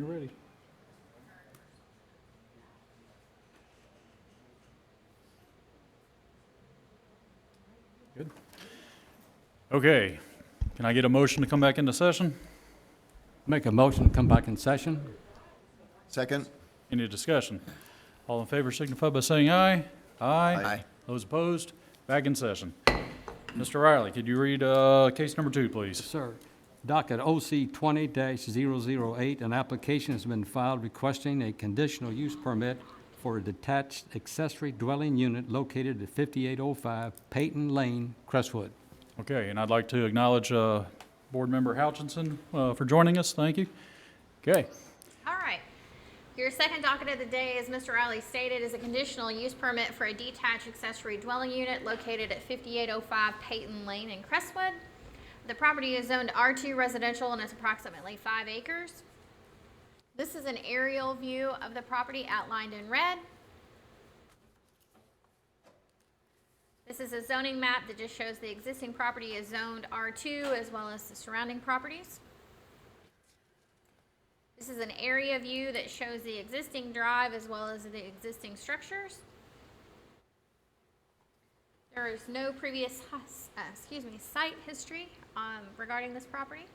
you're ready. Good. Okay, can I get a motion to come back into session? Make a motion to come back in session. Second? Any discussion? All in favor signify by saying aye. Aye. Those opposed, back in session. Mr. Riley, could you read case number 2, please? Sir, docket OC 20-008, an application has been filed requesting a conditional use permit for a detached accessory dwelling unit located at 5805 Peyton Lane, Crestwood. Okay, and I'd like to acknowledge Board Member Hutchinson for joining us. Thank you. Okay, All right. Your second docket of the day, as Mr. Riley stated, is a conditional use permit for a detached accessory dwelling unit located at 5805 Peyton Lane in Crestwood. The property is zoned R2 residential and is approximately 5 acres. This is an aerial view of the property outlined in red. This is a zoning map that just shows the existing property is zoned R2 as well as the surrounding properties. This is an area view that shows the existing drive as well as the existing structures. There is no previous site history regarding this property.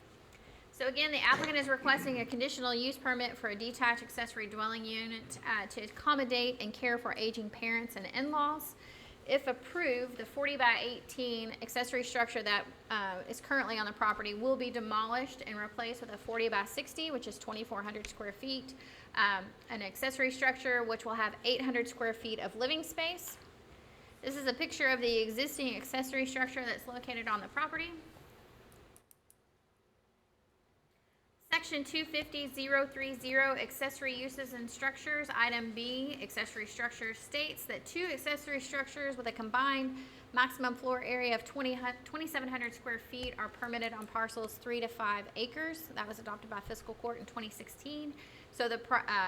So again, the applicant is requesting a conditional use permit for a detached accessory dwelling unit to accommodate and care for aging parents and in-laws. If approved, the 40 by 18 accessory structure that is currently on the property will be demolished and replaced with a 40 by 60, which is 2,400 square feet, an accessory structure which will have 800 square feet of living space. This is a picture of the existing accessory structure that's located on the property. Section 250.030, accessory uses and structures. Item B, accessory structures, states that 2 accessory structures with a combined maximum floor area of 2,700 square feet are permitted on parcels 3 to 5 acres. That was adopted by fiscal court in 2016. So the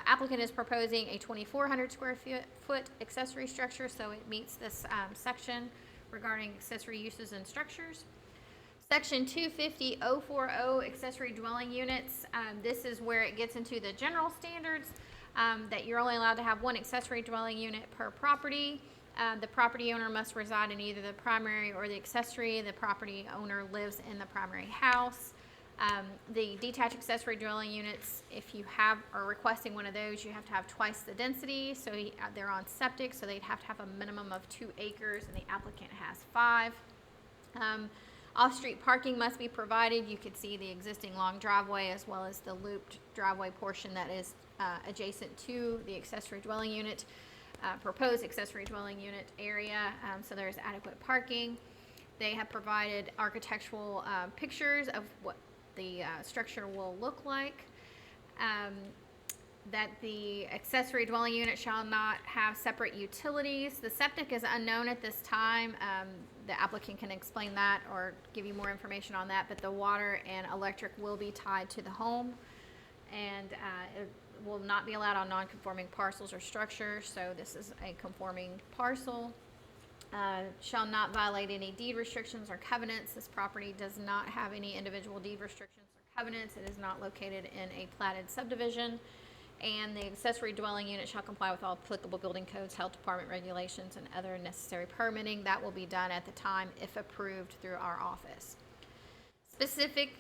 applicant is proposing a 2,400 square foot accessory structure, so it meets this section regarding accessory uses and structures. Section 250.040, accessory dwelling units. This is where it gets into the general standards that you're only allowed to have 1 accessory dwelling unit per property. The property owner must reside in either the primary or the accessory. The property owner lives in the primary house. The detached accessory dwelling units, if you are requesting one of those, you have to have twice the density. So they're on septic, so they'd have to have a minimum of 2 acres, and the applicant has 5. Off-street parking must be provided. You could see the existing long driveway as well as the looped driveway portion that is adjacent to the accessory dwelling unit, proposed accessory dwelling unit area, so there's adequate parking. They have provided architectural pictures of what the structure will look like. That the accessory dwelling unit shall not have separate utilities. The septic is unknown at this time. The applicant can explain that or give you more information on that, but the water and electric will be tied to the home, and it will not be allowed on non-conforming parcels or structures, so this is a conforming parcel. Shall not violate any deed restrictions or covenants. This property does not have any individual deed restrictions or covenants. It is not located in a platted subdivision. And the accessory dwelling unit shall comply with all applicable building codes, health department regulations, and other necessary permitting. That will be done at the time if approved through our office. Specific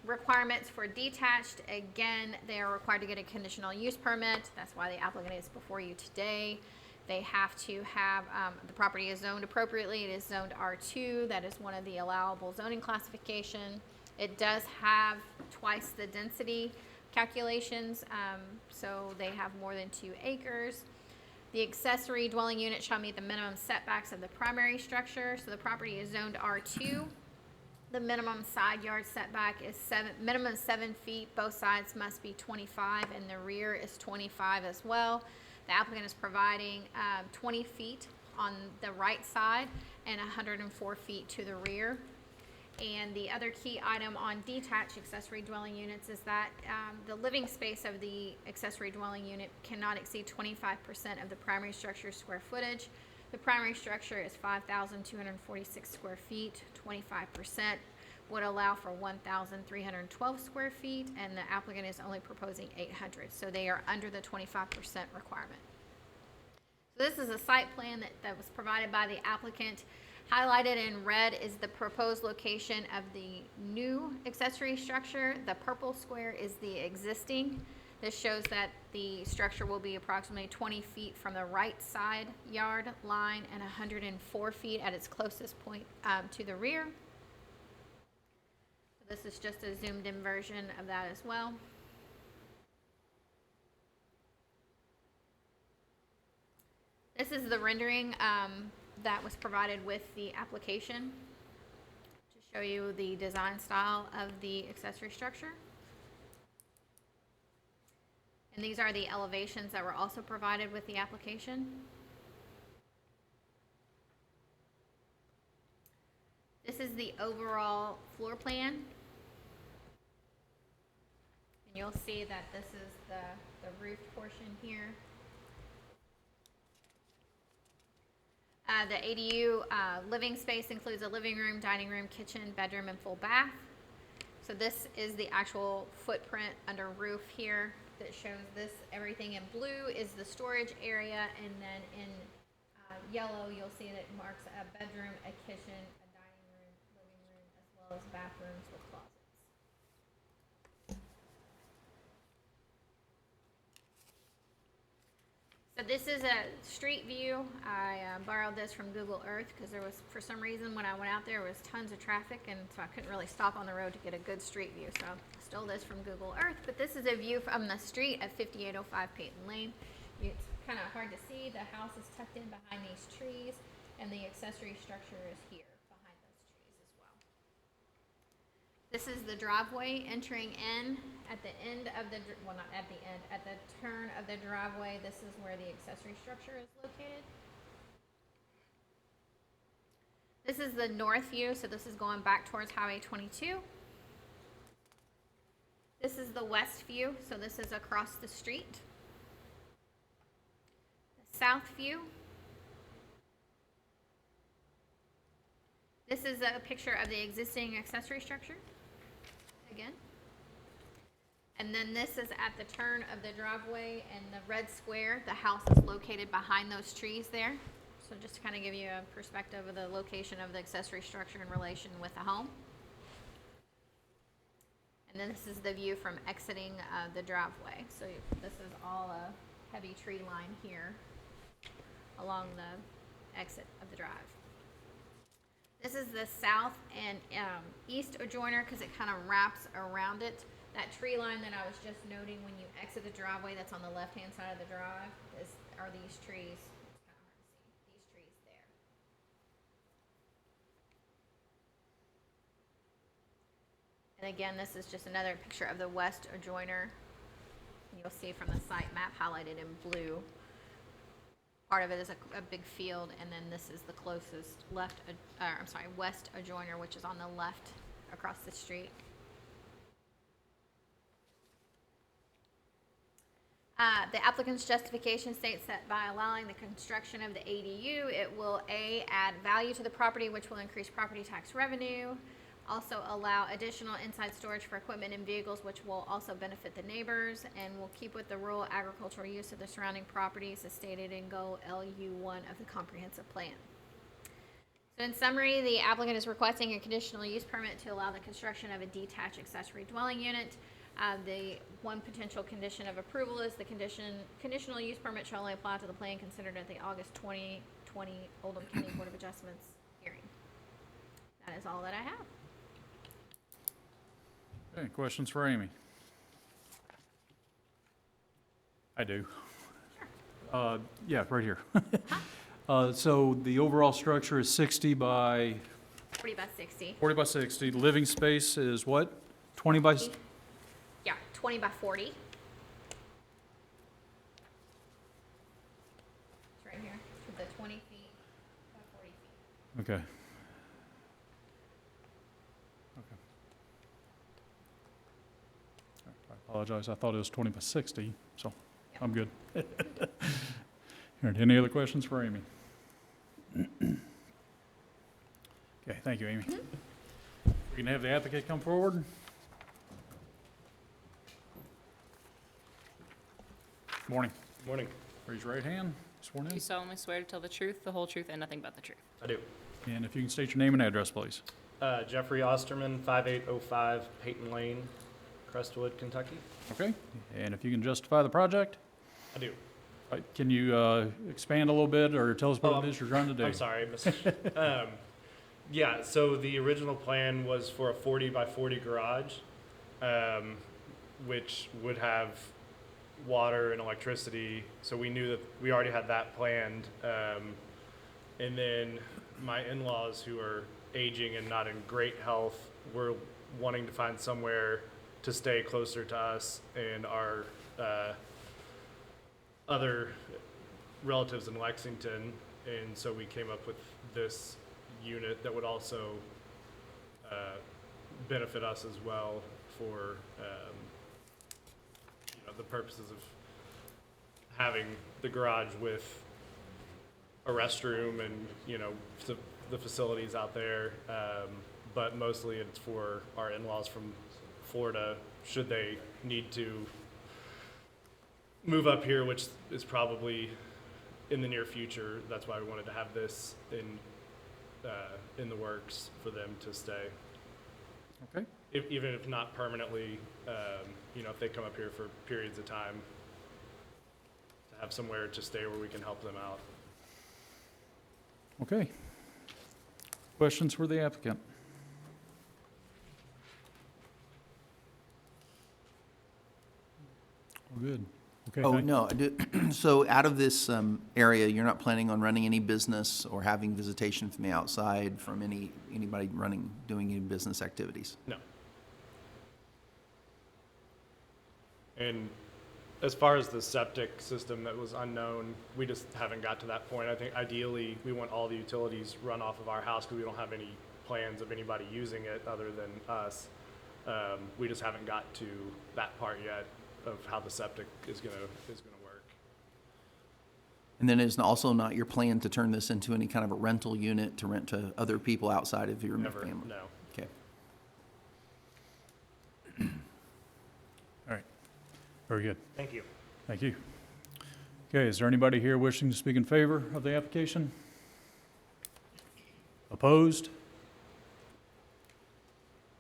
requirements for detached, again, they are required to get a conditional use permit. That's why the applicant is before you today. They have to have, the property is zoned appropriately. It is zoned R2. That is one of the allowable zoning classification. It does have twice the density calculations, so they have more than 2 acres. The accessory dwelling unit shall meet the minimum setbacks of the primary structure. So the property is zoned R2. The minimum side yard setback is minimum 7 feet. Both sides must be 25, and the rear is 25 as well. The applicant is providing 20 feet on the right side and 104 feet to the rear. And the other key item on detached accessory dwelling units is that the living space of the accessory dwelling unit cannot exceed 25% of the primary structure's square footage. The primary structure is 5,246 square feet. 25% would allow for 1,312 square feet, and the applicant is only proposing 800, so they are under the 25% requirement. So this is a site plan that was provided by the applicant. Highlighted in red is the proposed location of the new accessory structure. The purple square is the existing. This shows that the structure will be approximately 20 feet from the right side yard line and 104 feet at its closest point to the rear. So this is just a zoomed in version of that as well. This is the rendering that was provided with the application to show you the design style of the accessory structure. And these are the elevations that were also provided with the application. This is the overall floor plan. And you'll see that this is the roof portion here. The ADU living space includes a living room, dining room, kitchen, bedroom, and full bath. So this is the actual footprint under roof here that shows this. Everything in blue is the storage area, and then in yellow you'll see that it marks a bedroom, a kitchen, a dining room, living room, as well as bathrooms with closets. So this is a street view. I borrowed this from Google Earth because there was, for some reason, when I went out there was tons of traffic, and so I couldn't really stop on the road to get a good street view. So I stole this from Google Earth, but this is a view from the street at 5805 Peyton Lane. It's kind of hard to see. The house is tucked in behind these trees, and the accessory structure is here behind those trees as well. This is the driveway entering in at the end of the, well, not at the end, at the turn of the driveway. This is where the accessory structure is located. This is the north view, so this is going back towards Highway 22. This is the west view, so this is across the street. The south view. This is a picture of the existing accessory structure, again. And then this is at the turn of the driveway, and the red square, the house is located behind those trees there. So just to kind of give you a perspective of the location of the accessory structure in relation with the home. And then this is the view from exiting the driveway. So this is all a heavy tree line here along the exit of the drive. This is the south and east adjoiner because it kind of wraps around it. That tree line that I was just noting when you exit the driveway that's on the left-hand side of the drive are these trees. It's kind of hard to see. These trees there. And again, this is just another picture of the west adjoiner. You'll see from the site map highlighted in blue. Part of it is a big field, and then this is the closest west adjoiner, which is on the left across the street. The applicant's justification states that by allowing the construction of the ADU, it will A, add value to the property, which will increase property tax revenue, also allow additional inside storage for equipment and vehicles, which will also benefit the neighbors, and will keep with the rural agricultural use of the surrounding properties as stated in Goal LU1 of the comprehensive plan. So in summary, the applicant is requesting a conditional use permit to allow the construction of a detached accessory dwelling unit. The one potential condition of approval is the conditional use permit shall only apply to the plan considered at the August 2020 Oldham County Board of Adjustments hearing. That is all that I have. Okay, questions for Amy? I do. Yeah, right here. So the overall structure is 60 by 40 by 60. 40 by 60. Living space is what? 20 by? Yeah, 20 by 40. It's right here. The 20 feet by 40 feet. Okay. I apologize. I thought it was 20 by 60, so Yep. I'm good. Here, any other questions for Amy? Okay, thank you, Amy. We can have the applicant come forward. Morning. Morning. Raise your right hand. Sworn Do in. you solemnly swear to tell the truth, the whole truth, and nothing but the truth? I do. And if you can state your name and address, please. Jeffrey Osterman, 5805 Peyton Lane, Crestwood, Kentucky. Okay. And if you can justify the project? I do. Right, can you expand a little bit or tell us what it is you're trying to do? I'm sorry, yeah, so the original plan was for a 40 by 40 garage, which would have water and electricity. So we knew that we already had that planned. And then my in-laws, who are aging and not in great health, were wanting to find somewhere to stay closer to us and our other relatives in Lexington, and so we came up with this unit that would also benefit us as well for the purposes of having the garage with a restroom and the facilities out there, but mostly it's for our in-laws from Florida should they need to move up here, which is probably in the near future. That's why we wanted to have this in the works for them to stay. Okay. Even if not permanently, if they come up here for periods of time, to have somewhere to stay where we can help them out. Okay. Questions for the applicant? All good. Okay. Oh, thank- no, so out of this area, you're not planning on running any business or having visitation from the outside from anybody doing any business activities? No. And as far as the septic system that was unknown, we just haven't got to that point. I think ideally, we want all the utilities run off of our house because we don't have any plans of anybody using it other than us. We just haven't got to that part yet of how the septic is gonna work. And then it's also not your plan to turn this into any kind of a rental unit to rent to other people outside of your Never, family? no. Okay. All right. Very good. Thank you. Thank you. Okay, is there anybody here wishing to speak in favor of the application? Opposed?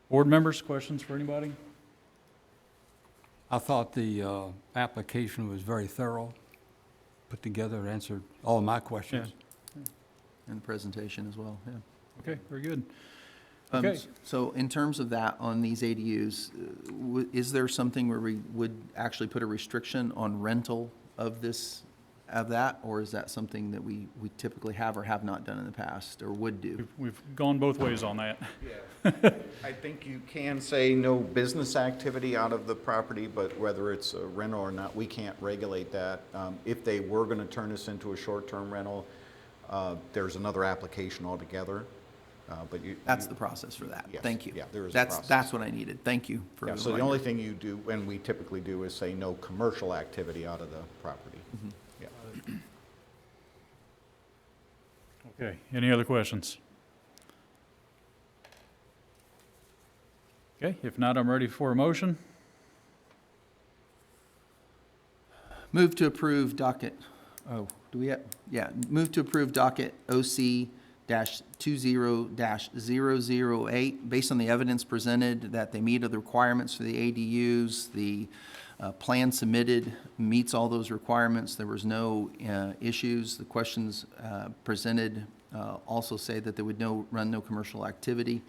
Board members, questions for anybody? I thought the application was very thorough, put together, answered all of my questions. And the presentation as well, yeah. Okay, very good. Um, Okay. So in terms of that, on these ADUs, is there something where we would actually put a restriction on rental of that? Or is that something that we typically have or have not done in the past or would do? We've gone both ways on that. Yeah, I think you can say no business activity out of the property, but whether it's a rental or not, we can't regulate that. If they were gonna turn this into a short-term rental, there's another application altogether, but you. That's the process for that. Yes, Thank you. yeah, there is a That's process. what I needed. Thank you for Yeah, the so the reminder. only thing you do, and we typically do, is say no commercial activity out of the property. Yeah. Okay, any other questions? Okay, if not, I'm ready for a motion. Move to approve docket, move to approve docket OC-20-0008, based on the evidence presented that they meet the requirements for the ADUs. The plan submitted meets all those requirements. There was no issues. The questions presented also say that they would run no commercial activity.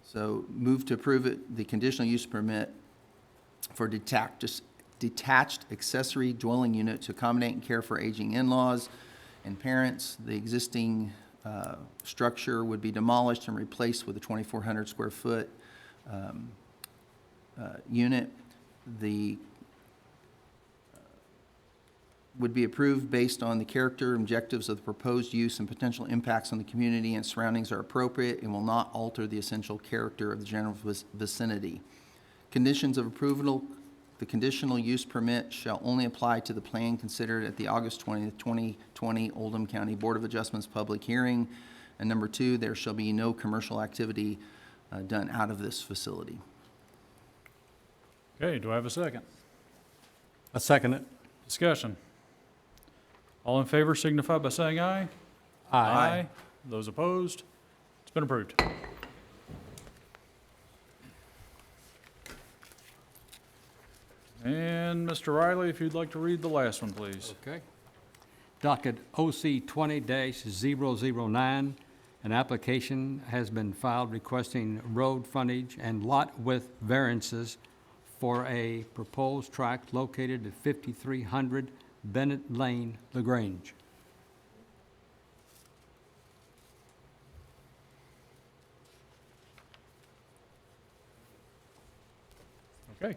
So move to approve it, the conditional use permit for detached accessory dwelling unit to accommodate and care for aging in-laws and parents. The existing structure would be demolished and replaced with a 2,400 square foot unit. The would be approved based on the character, objectives of the proposed use and potential impacts on the community and surroundings are appropriate and will not alter the essential character of the general vicinity. Conditions of approval: the conditional use permit shall only apply to the plan considered at the August 20th, 2020 Oldham County Board of Adjustments public hearing. And number 2, there shall be no commercial activity done out of this facility. Okay, do I have a second? I second it. Discussion. All in favor signify by saying aye. Those opposed? It's been approved. And Mr. Riley, if you'd like to read the last one, please. Okay. Docket OC 20-009, an application has been filed requesting road frontage and lot width variances for a proposed tract located at 5300 Bennett Lane, LaGrange. Okay.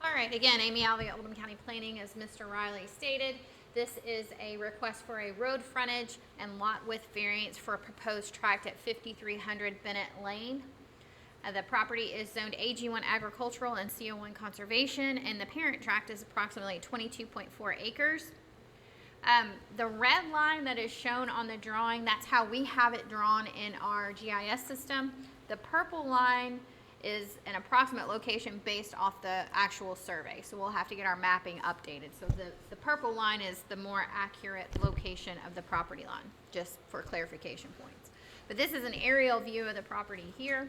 All right, again, Amy Alvey, Oldham County Planning, as Mr. Riley stated, this is a request for a road frontage and lot width variance for a proposed tract at 5300 Bennett Lane. The property is zoned AG1 agricultural and CO1 conservation, and the parent tract is approximately 22.4 acres. The red line that is shown on the drawing, that's how we have it drawn in our GIS system. The purple line is an approximate location based off the actual survey, so we'll have to get our mapping updated. So the purple line is the more accurate location of the property line, just for clarification points. But this is an aerial view of the property here.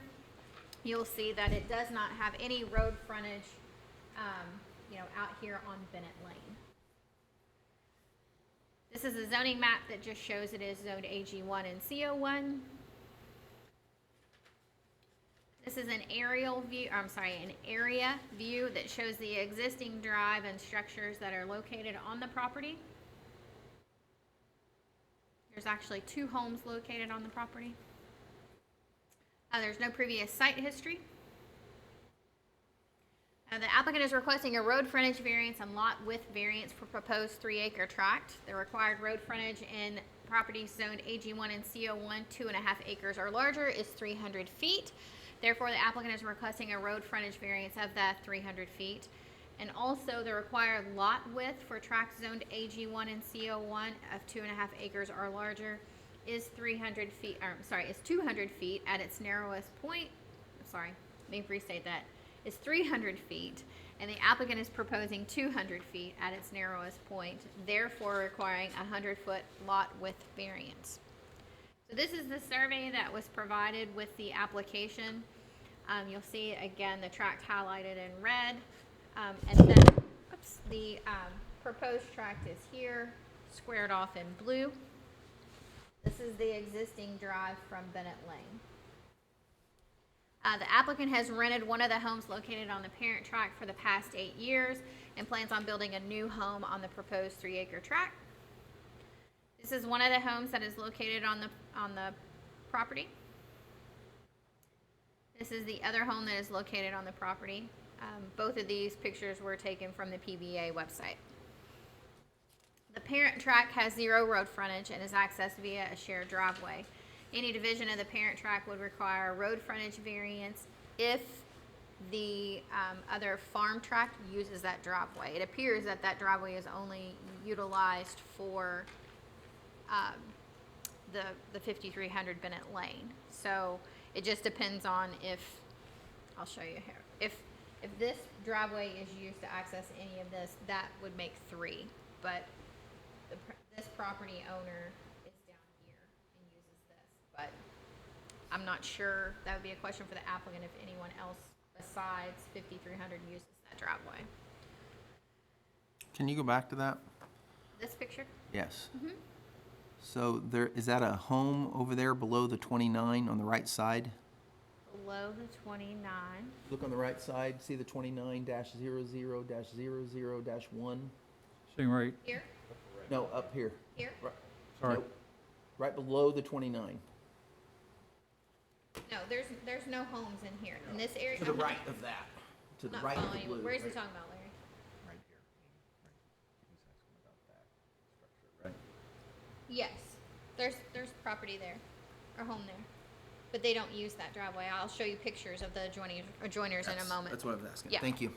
You'll see that it does not have any road frontage, out here on Bennett Lane. This is a zoning map that just shows it is zoned AG1 and CO1. This is an aerial view, an area view that shows the existing drive and structures that are located on the property. There's actually 2 homes located on the property. There's no previous site history. The applicant is requesting a road frontage variance and lot width variance for proposed 3-acre tract. The required road frontage in property zoned AG1 and CO1 2.5 acres or larger is 300 feet. Therefore, the applicant is requesting a road frontage variance of that 300 feet. And also, the required lot width for tracts zoned AG1 and CO1 of 2.5 acres or larger is 200 feet at its narrowest point. Let me restate that. Is 300 feet, and the applicant is proposing 200 feet at its narrowest point, therefore requiring a 100-foot lot width variance. So this is the survey that was provided with the application. You'll see, again, the tract highlighted in red, and then the proposed tract is here, squared off in blue. This is the existing drive from Bennett Lane. The applicant has rented one of the homes located on the parent tract for the past 8 years and plans on building a new home on the proposed 3-acre tract. This is one of the homes that is located on the property. This is the other home that is located on the property. Both of these pictures were taken from the PBA website. The parent tract has 0 road frontage and is accessed via a shared driveway. Any division of the parent tract would require a road frontage variance if the other farm tract uses that driveway. It appears that that driveway is only utilized for the 5300 Bennett Lane. So it just depends on if, I'll show you here, if this driveway is used to access any of this, that would make 3. But this property owner is down here and uses this. But I'm not sure, that would be a question for the applicant if anyone else besides 5300 uses that driveway. Can you go back to that? This picture? Yes. So is that a home over there below the 29 on the right side? Below the 29. Look on the right side, see the 29-00-00-1? Seeing right, Here? No, up here. Here? sorry. Nope. Right below the 29. No, there's no homes in here. In this area. To the right of that. To the Not right of the following you. blue. Where is he talking about, Larry? Right here. Right. Yes. There's property there, or home there. But they don't use that driveway. I'll show you pictures of the adjoiners in a moment. That's what I was asking. Yeah. Thank you.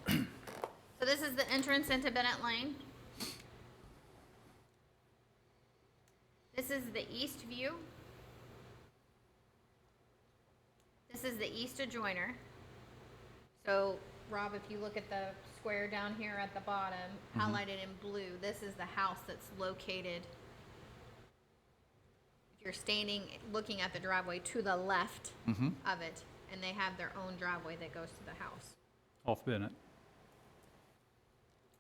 So this is the entrance into Bennett Lane. This is the east view. This is the east adjoiner. So, Rob, if you look at the square down here at the bottom, highlighted in blue, this is the house that's located. If you're standing, looking at the driveway to the left of it, and they have their own driveway that goes to the house. Off Bennett.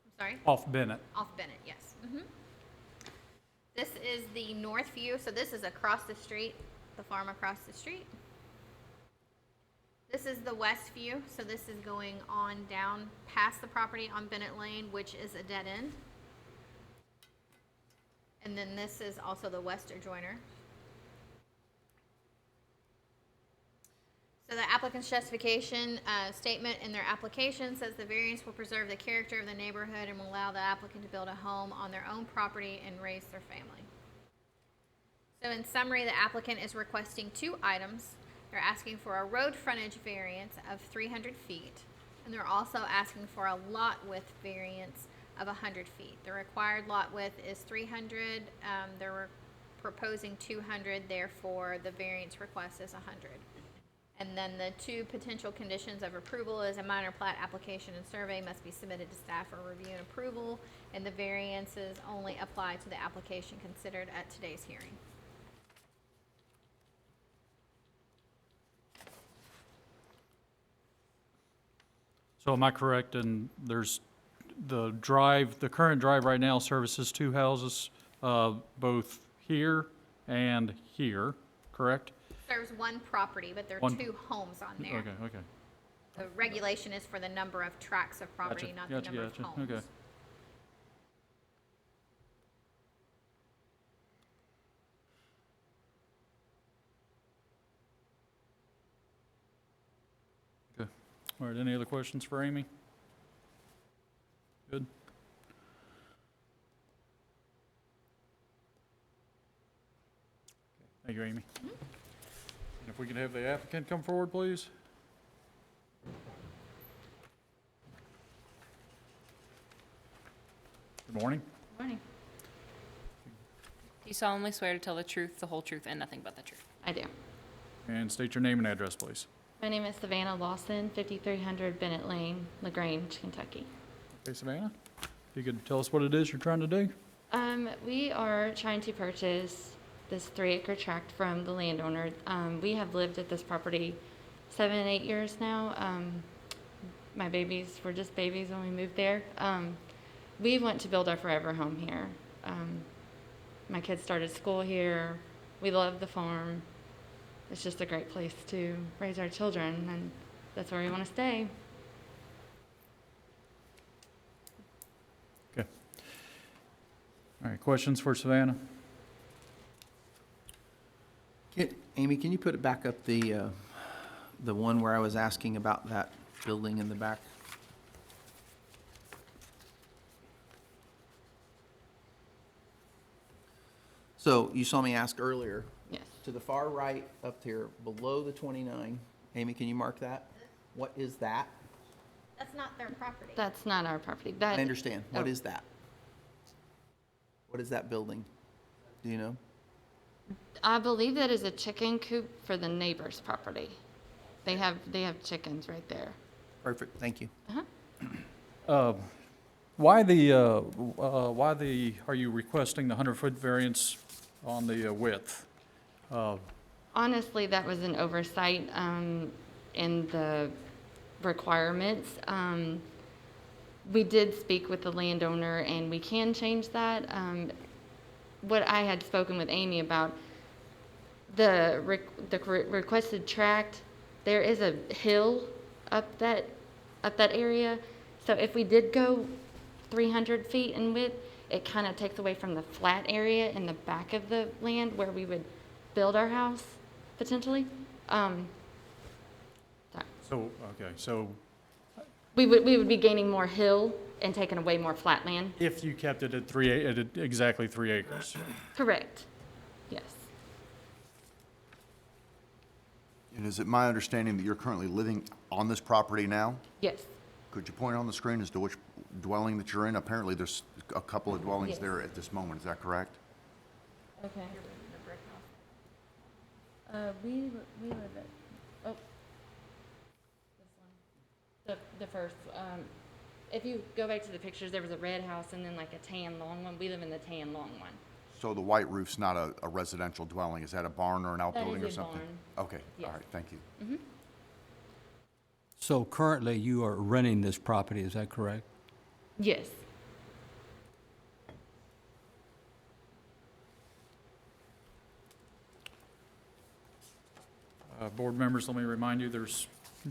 I'm sorry? Off Bennett. Off Bennett, yes. This is the north view, so this is across the street, the farm across the street. This is the west view, so this is going on down past the property on Bennett Lane, which is a dead end. And then this is also the west adjoiner. So the applicant's justification statement in their application says the variance will preserve the character of the neighborhood and will allow the applicant to build a home on their own property and raise their family. So in summary, the applicant is requesting 2 items. They're asking for a road frontage variance of 300 feet, and they're also asking for a lot width variance of 100 feet. The required lot width is 300. They're proposing 200, therefore the variance request is 100. And then the 2 potential conditions of approval is a minor plat application and survey must be submitted to staff for review and approval, and the variances only apply to the application considered at today's hearing. So am I correct in there's the current drive right now services 2 houses, both here and here, correct? There's 1 property, but there are One- 2 homes on there. Okay. The regulation is for the number of tracts of property, Gotcha, not the gotcha, number gotcha. of homes. Okay. Okay. All right, any other questions for Amy? Good. Thank you, Amy. And if we could have the applicant come forward, please? Good morning. Morning. Do you solemnly swear to tell the truth, the whole truth, and nothing but the truth? I do. And state your name and address, please. My name is Savannah Lawson, 5300 Bennett Lane, LaGrange, Kentucky. Okay, Savannah, if you could tell us what it is you're trying to do? We are trying to purchase this 3-acre tract from the landowner. We have lived at this property 7, 8 years now. My babies were just babies when we moved there. We want to build our forever home here. My kids started school here. We love the farm. It's just a great place to raise our children, and that's where we want to stay. Okay. All right, questions for Savannah? Amy, can you put it back up, the one where I was asking about that building in the back? So you saw me ask earlier, Yes. to the far right up here, below the 29, Amy, can you mark that? What is that? That's not their property. That's not our property. I understand. What Oh. is that? What is that building? Do you know? I believe that is a chicken coop for the neighbor's property. They have chickens right there. Perfect, thank you. Why are you requesting the 100-foot variance on the width? Honestly, that was an oversight in the requirements. We did speak with the landowner, and we can change that. What I had spoken with Amy about, the requested tract, there is a hill up that area. So if we did go 300 feet in width, it kind of takes away from the flat area in the back of the land where we would build our house, potentially. So We would be gaining more hill and taking away more flat land. if you kept it at exactly 3 acres? Correct. Yes. And is it my understanding that you're currently living on this property now? Yes. Could you point on the screen as to which dwelling that you're in? Apparently, there's a couple of dwellings Yes. there at this moment. Is that correct? Okay. We live at, oh, this one. The first, if you go back to the pictures, there was a red house and then like a tan long one. We live in the tan long one. So the white roof's not a residential dwelling. Is that a barn or an outbuilding or is a something? barn. Okay, Yes. all right, thank you. So currently, you are renting this property, is that correct? Yes. Board members, let me remind you, there's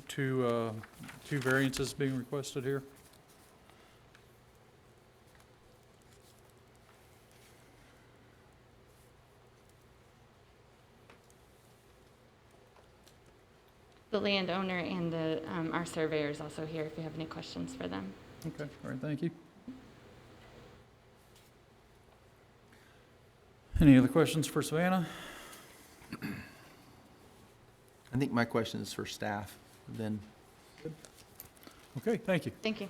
two variances being requested here. The landowner and our surveyor is also here if you have any questions for them. Okay, all right, thank you. Any other questions for Savannah? I think my question is for staff, then. Okay, thank you. Thank you.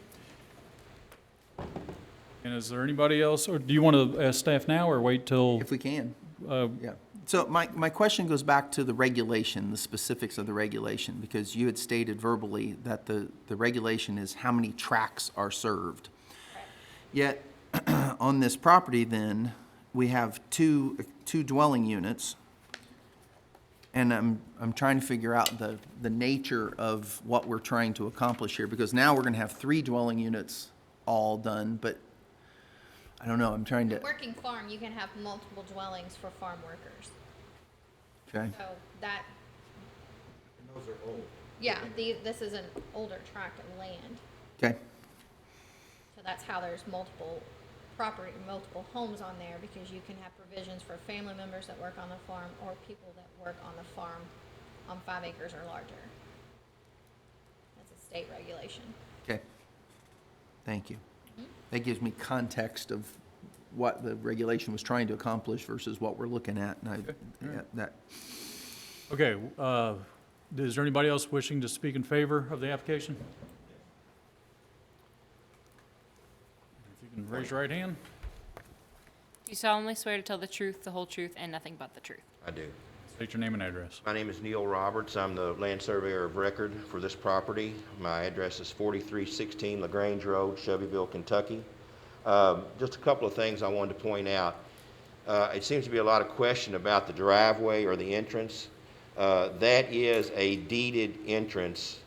And is there anybody else, or do you want to ask staff now or wait till? If we can, uh, yeah. So my question goes back to the regulation, the specifics of the regulation, because you had stated verbally that the regulation is how many tracks are served. Yet, on this property then, we have two dwelling units, and I'm trying to figure out the nature of what we're trying to accomplish here, because now we're gonna have 3 dwelling units all done, but I don't know, I'm trying to, Working farm, you can have multiple dwellings for farm workers. okay, So that, And those are old. yeah, this is an older tract of land. okay, So that's how there's multiple homes on there, because you can have provisions for family members that work on the farm or people that work on the farm on 5 acres or larger. That's a state regulation. okay. Thank you. That gives me context of what the regulation was trying to accomplish versus what we're looking at, and yeah, that, Okay, is there anybody else wishing to speak in favor of the application? If you can raise your right hand. Do you solemnly swear to tell the truth, the whole truth, and nothing but the truth? I do. State your name and address. My name is Neil Roberts. I'm the land surveyor of record for this property. My address is 4316 LaGrange Road, Shelbyville, Kentucky. Just a couple of things I wanted to point out. It seems to be a lot of question about the driveway or the entrance. That is a deeded entrance,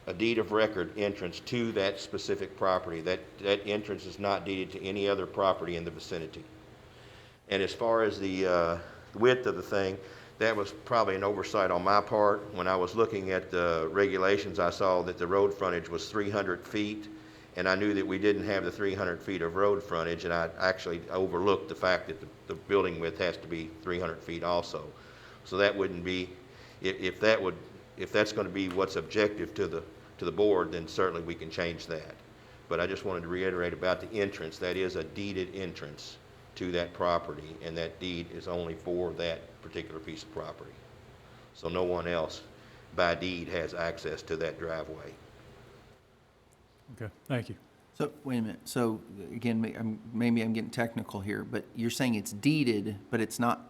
a deed of record entrance to that specific property. That entrance is not deeded to any other property in the vicinity. And as far as the width of the thing, that was probably an oversight on my part. When I was looking at the regulations, I saw that the road frontage was 300 feet, and I knew that we didn't have the 300 feet of road frontage, and I actually overlooked the fact that the building width has to be 300 feet also. So that wouldn't be, if that's going to be what's objective to the board, then certainly we can change that. But I just wanted to reiterate about the entrance. That is a deeded entrance to that property, and that deed is only for that particular piece of property. So no one else by deed has access to that driveway. Okay, thank you. so, wait a minute, so, again, maybe I'm getting technical here, but you're saying it's deeded, but it's not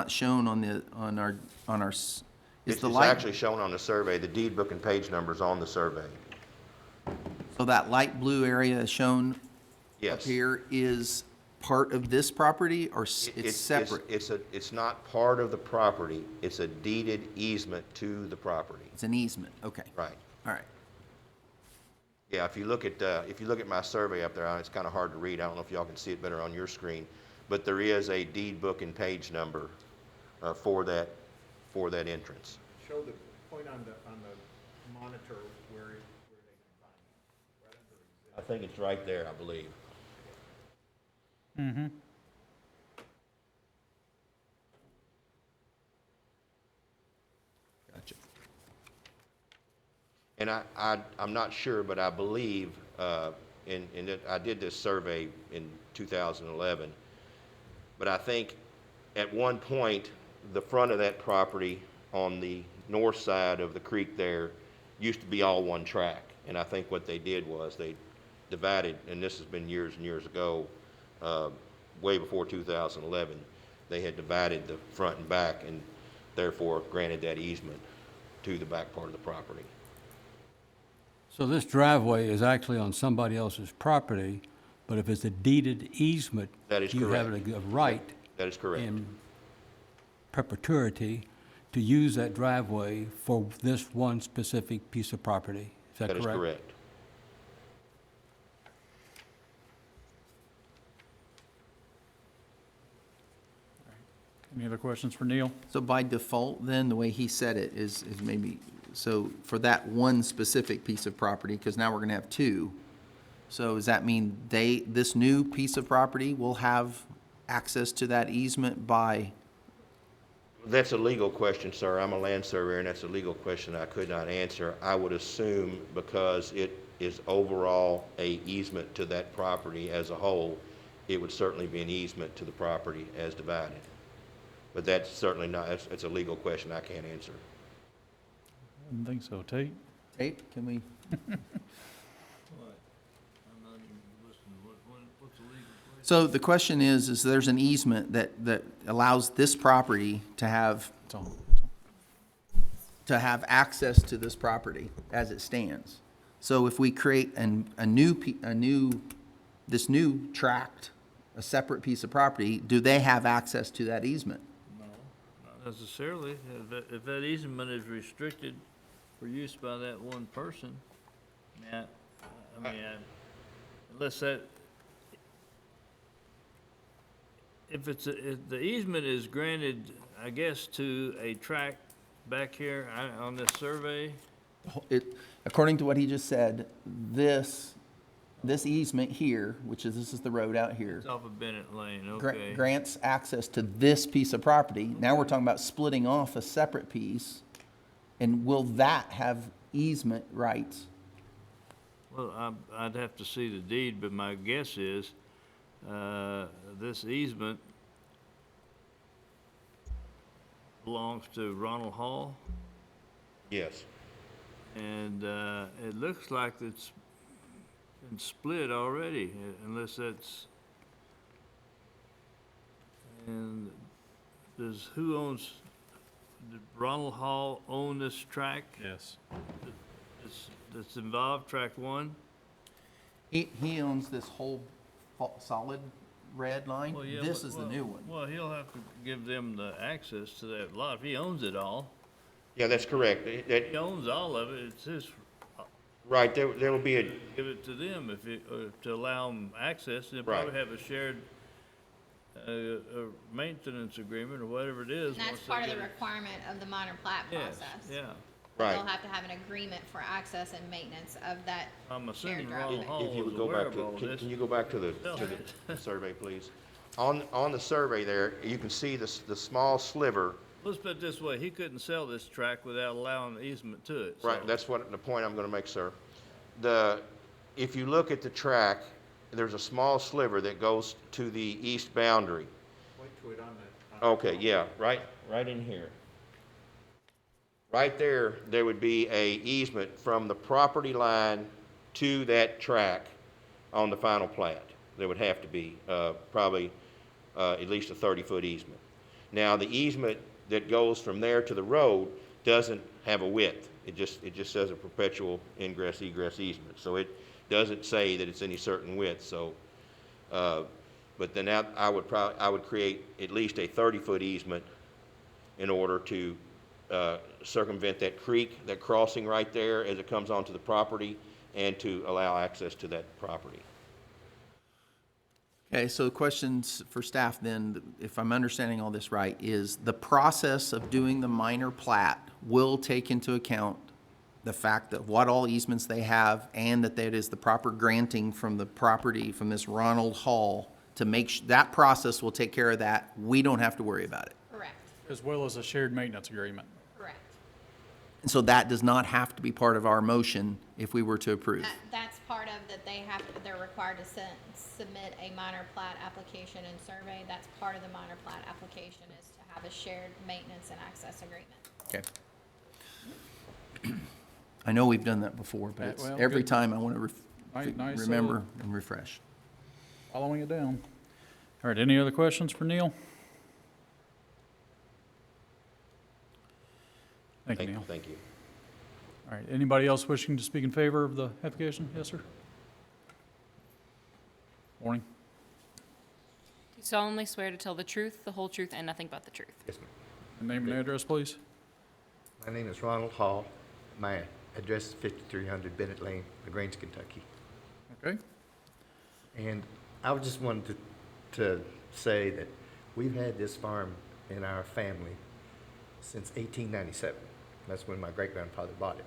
shown on our, is It's the light, actually shown on the survey. The deed book and page number's on the survey. so that light blue area shown up Yes. here is part of this property, or it's separate? It's not part of the property. It's a deeded easement to the property. It's an easement, okay, Right. all right. Yeah, if you look at my survey up there, it's kind of hard to read. I don't know if y'all can see it better on your screen, but there is a deed book and page number for that entrance. Show the point on the monitor where they can find it. Right under I think it's right there, I believe. Mm-hmm. Gotcha. And I'm not sure, but I believe, I did this survey in 2011, but I think at one point, the front of that property on the north side of the creek there used to be all one track. And I think what they did was they divided, and this has been years and years ago, way before 2011, they had divided the front and back and therefore granted that easement to the back part of the property. So this driveway is actually on somebody else's property, but if it's a deeded easement, That is you have correct. a right That is correct. in perpetuity to use that driveway for this one specific piece of property. Is that That correct? is correct. Any other questions for Neil? So by default, then, the way he said it is maybe, so for that one specific piece of property, because now we're gonna have two, so does that mean this new piece of property will have access to that easement by, That's a legal question, sir. I'm a land surveyor, and that's a legal question I could not answer. I would assume because it is overall a easement to that property as a whole, it would certainly be an easement to the property as divided. But that's certainly not, it's a legal question I can't answer. I didn't think so. Tate? Tate, can we? So the question is there's an easement that allows this property to have It's on. access to this property as it stands. So if we create this new tract, a separate piece of property, do they have access to that easement? Not necessarily. If that easement is restricted for use by that one person, unless that, if the easement is granted, I guess, to a tract back here on this survey, According to what he just said, this easement here, this is the road out here, it's off of Bennett Lane, gra- okay. grants access to this piece of property. Now we're talking about splitting off a separate piece, and will that have easement rights? Well, I'd have to see the deed, but my guess is, this easement belongs to Ronald Hall, Yes. and, it looks like it's been split already, unless that's, and who owns, did Ronald Hall own this tract Yes. that's involved, tract one? He owns this whole solid red line. Well, yeah, This but- is the well- new one. Well, he'll have to give them the access to that lot. If he owns it all, Yeah, that's correct. he owns all of it, it's his, Right, there will be a, give it to them to allow them access. They'll Right. probably have a shared, maintenance agreement or whatever it is. And that's once they part of get the it. requirement of the minor plat Yes, process. yeah. right. They'll have to have an agreement for access and maintenance of that. I'm assuming Shared Ronald driveway. Hall If you was would go aware back of all to, this. can you go back to the survey, please? On the survey there, you can see the small sliver. Let's put it this way, he couldn't sell this tract without allowing the easement to it. Right, so- that's what, the point I'm gonna make, sir. If you look at the track, there's a small sliver that goes to the east boundary. Okay, yeah, right in here. Right there, there would be a easement from the property line to that track on the final plat. There would have to be, probably, at least a 30-foot easement. Now, the easement that goes from there to the road doesn't have a width. It just says a perpetual ingress egress easement. So it doesn't say that it's any certain width, so, but then I would create at least a 30-foot easement in order to circumvent that creek, that crossing right there as it comes onto the property, and to allow access to that property. Okay, so the questions for staff then, if I'm understanding all this right, is the process of doing the minor plat will take into account the fact that what all easements they have and that is the proper granting from the property, from this Ronald Hall, to make, that process will take care of that. We don't have to worry about it. Correct, As well as a shared maintenance agreement. correct. And so that does not have to be part of our motion if we were to approve. That's part of that they're required to submit a minor plat application and survey. That's part of the minor plat application is to have a shared maintenance and access agreement. Okay. I know we've done that before, but it's, Well, every good. time I want to Nice, remember and refresh. Following it down. All right, any other questions for Neil? Thank you, Neil. Thank you. All right, anybody else wishing to speak in favor of the application? Yes, sir? Morning. Do solemnly swear to tell the truth, the whole truth, and nothing but the truth. Yes, ma'am. Name and address, please. My name is Ronald Hall. My address is 5300 Bennett Lane, LaGrange, Kentucky. Okay. And I just wanted to say that we've had this farm in our family since 1897. That's when my great-grandfather bought it.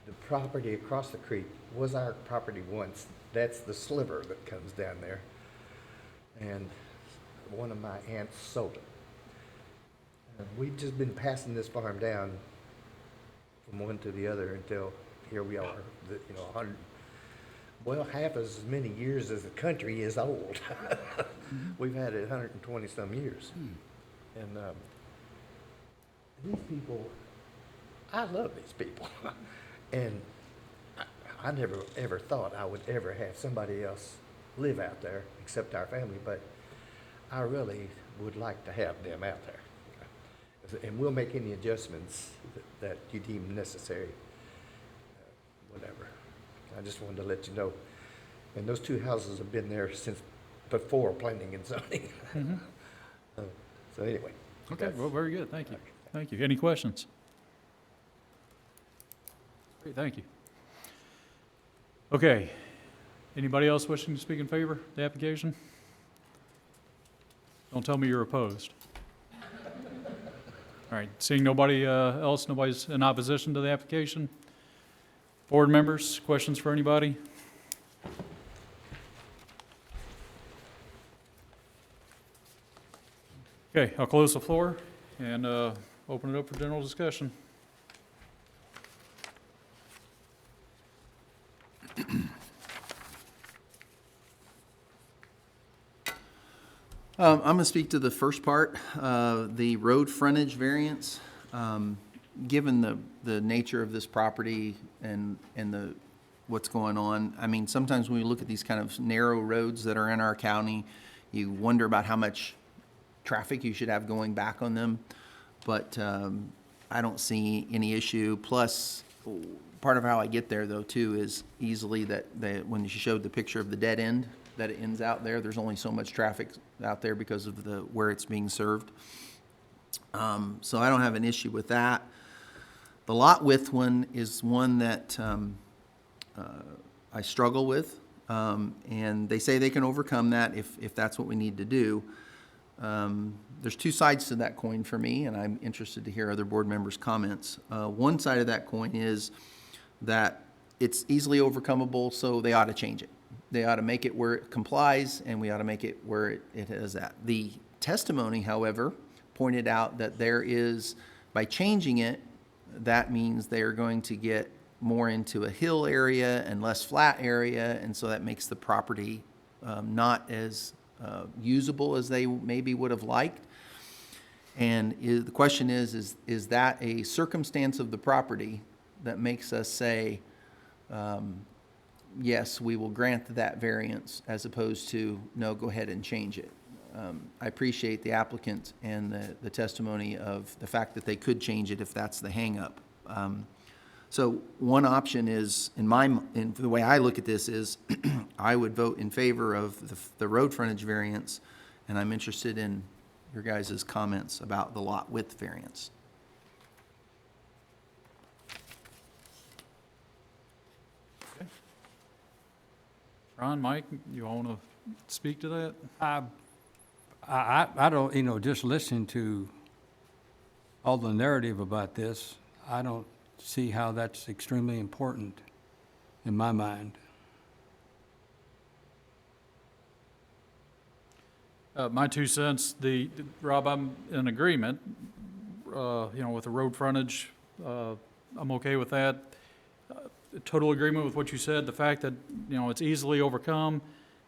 The property across the creek was our property once. That's the sliver that comes down there. And one of my aunts sold it. And we've just been passing this farm down from one to the other until here we are, 100, well, half as many years as the country is old. We've had it 120 some years. And these people, I love these people. And I never ever thought I would ever have somebody else live out there except our family, but I really would like to have them out there. And we'll make any adjustments that you deem necessary, whatever. I just wanted to let you know. And those two houses have been there since before planning and zoning. So anyway. Okay, well, very good, thank you. Thank you. Any questions? Great, thank you. Okay, anybody else wishing to speak in favor of the application? Don't tell me you're opposed. All right, seeing nobody else, nobody's in opposition to the application. Board members, questions for anybody? Okay, I'll close the floor and open it up for general discussion. I'm going to speak to the first part, the road frontage variance. Given the nature of this property and what's going on, I mean, sometimes when we look at these kind of narrow roads that are in our county, you wonder about how much traffic you should have going back on them. But I don't see any issue. Plus, part of how I get there, though, too, is easily that when you showed the picture of the dead end, that it ends out there. There's only so much traffic out there because of where it's being served. So I don't have an issue with that. The lot width one is one that I struggle with, and they say they can overcome that if that's what we need to do. There's two sides to that coin for me, and I'm interested to hear other board members' comments. One side of that coin is that it's easily overcomable, so they ought to change it. They ought to make it where it complies, and we ought to make it where it is at. The testimony, however, pointed out that there is, by changing it, that means they are going to get more into a hill area and less flat area, and so that makes the property not as usable as they maybe would have liked. And the question is that a circumstance of the property that makes us say, yes, we will grant that variance, as opposed to, no, go ahead and change it? I appreciate the applicant and the testimony of the fact that they could change it if that's the hangup. So one option is, in the way I look at this is, I would vote in favor of the road frontage variance, and I'm interested in your guys' comments about the lot width variance. Okay. Ron, Mike, you want to speak to that? I don't, just listening to all the narrative about this, I don't see how that's extremely important in my mind. My 2 cents, Rob, I'm in agreement, with the road frontage. I'm okay with that. Total agreement with what you said. The fact that, it's easily overcome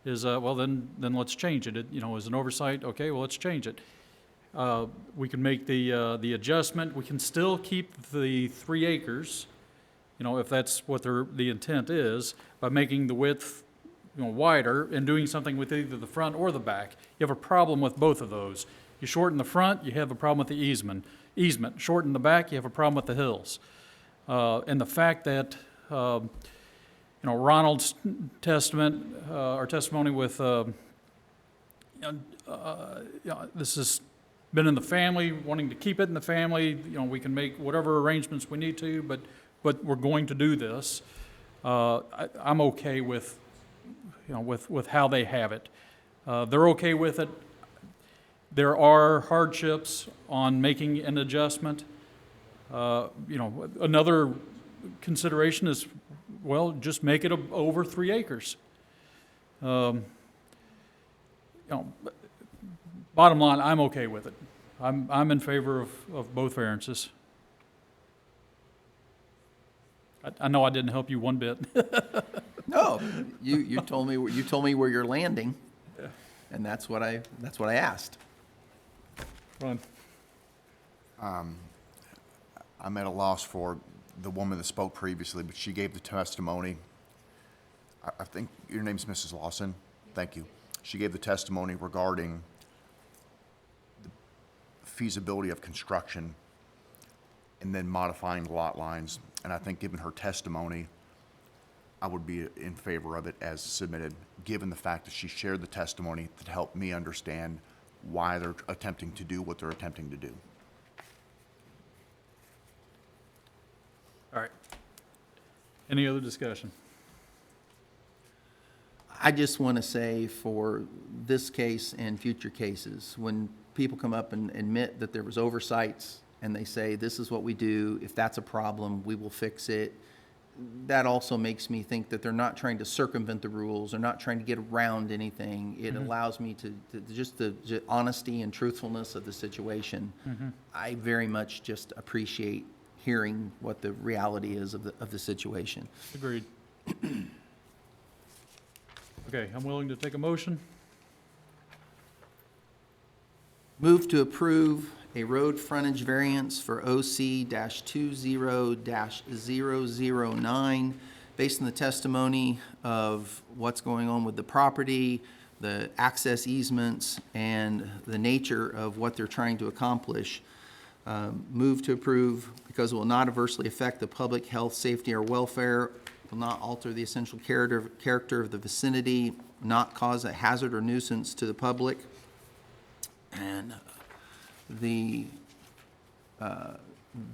is, well, then let's change it. It, as an oversight, okay, well, let's change it. we can make the adjustment. We can still keep the 3 acres, you know, if that's what the intent is, by making the width, you know, wider and doing something with either the front or the back. You have a problem with both of those. You shorten the front, you have a problem with the easement. Shorten the back, you have a problem with the hills. And the fact that, you know, Ronald's testament, or testimony with, you know, this has been in the family, wanting to keep it in the family, you know, we can make whatever arrangements we need to, but we're going to do this. I'm okay with, you know, with how they have it. They're okay with it. There are hardships on making an adjustment. You know, another consideration is, well, just make it over 3 acres. You know, bottom line, I'm okay with it. I'm in favor of both variances. I know I didn't help you one bit. No, you told me where you're landing, and that's what I asked. Ron? I'm at a loss for the woman that spoke previously, but she gave the testimony. I think your name's Mrs. Lawson. Thank you. She gave the testimony regarding the feasibility of construction and then modifying the lot lines. And I think given her testimony, I would be in favor of it as submitted, given the fact that she shared the testimony that helped me understand why they're attempting to do what they're attempting to do. All right. Any other discussion? I just want to say for this case and future cases, when people come up and admit that there was oversights and they say, this is what we do, if that's a problem, we will fix it, that also makes me think that they're not trying to circumvent the rules, they're not trying to get around anything. It allows me to just the honesty and truthfulness of the situation. I very much just appreciate hearing what the reality is of the situation. Agreed. Okay, I'm willing to take a motion. Move to approve a road frontage variance for OC-20-009, based on the testimony of what's going on with the property, the access easements, and the nature of what they're trying to accomplish. Move to approve because it will not adversely affect the public health, safety, or welfare, will not alter the essential character of the vicinity, not cause a hazard or nuisance to the public, and the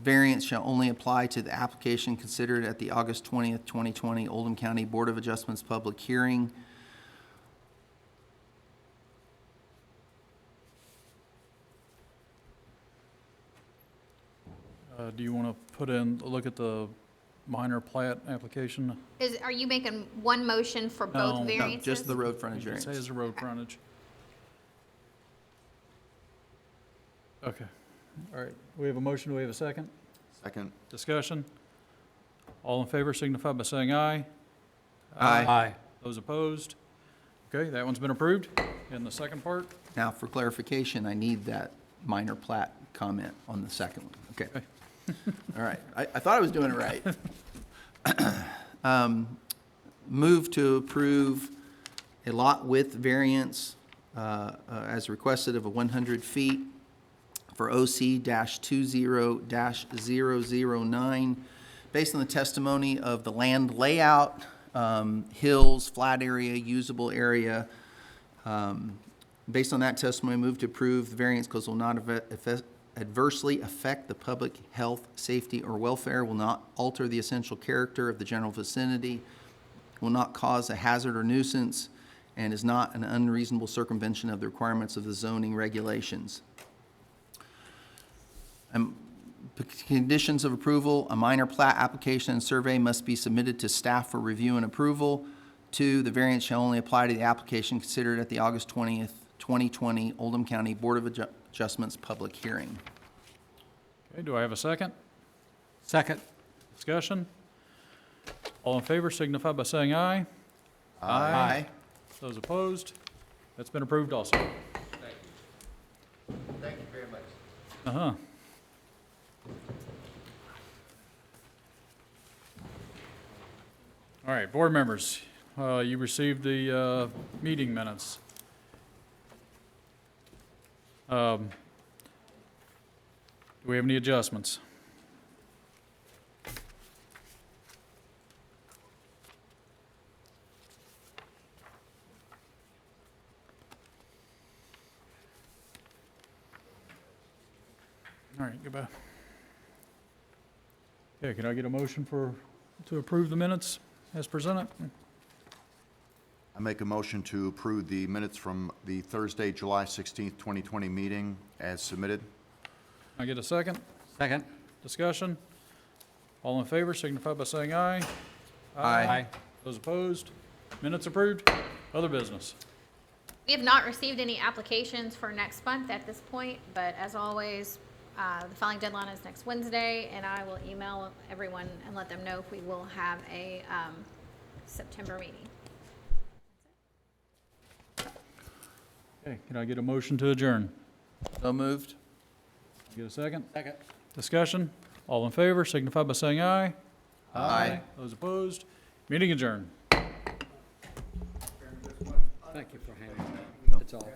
variance shall only apply to the application considered at the August 20th, 2020 Oldham County Board of Adjustments public hearing. Do you want to look at the minor plat application? Are you making one motion for both No. No, variances? No, just the road frontage It says variance. the road frontage. Okay, all right. We have a motion, do we have a second? Second. Discussion? All in favor signify by saying aye. Aye. Those opposed? Okay, that one's been approved. And the second part? Now, for clarification, I need that minor plat comment on the second one. Okay. All right. I thought I was doing it right. Move to approve a lot width variance as requested of 100 feet for OC-20-009, based on the testimony of the land layout, hills, flat area, usable area. Based on that testimony, move to approve the variance because it will not adversely affect the public health, safety, or welfare, will not alter the essential character of the general vicinity, will not cause a hazard or nuisance, and is not an unreasonable circumvention of the requirements of the zoning regulations. Conditions of approval: a minor plat application and survey must be submitted to staff for review and approval. 2, the variance shall only apply to the application considered at the August 20th, 2020 Oldham County Board of Adjustments public hearing. Okay, do I have a second? Second. Discussion? All in favor signify by saying aye. Aye. Those opposed? That's been approved also. Thank you very much. Uh-huh. All right, board members, you received the meeting minutes. Do we have any adjustments? All right, goodbye. Okay, can I get a motion to approve the minutes as presented? I make a motion to approve the minutes from the Thursday, July 16th, 2020 meeting as submitted. Can I get a second? Second. Discussion? All in favor signify by saying aye. Aye. Those opposed? Minutes approved. Other business. We have not received any applications for next month at this point, but as always, the filing deadline is next Wednesday, and I will email everyone and let them know if we will have a September meeting. Okay, can I get a motion to adjourn? So moved. Get a second? Second. Discussion? All in favor signify by saying aye. Aye. Those opposed? Meeting adjourned. Thank you for handling that. That's all.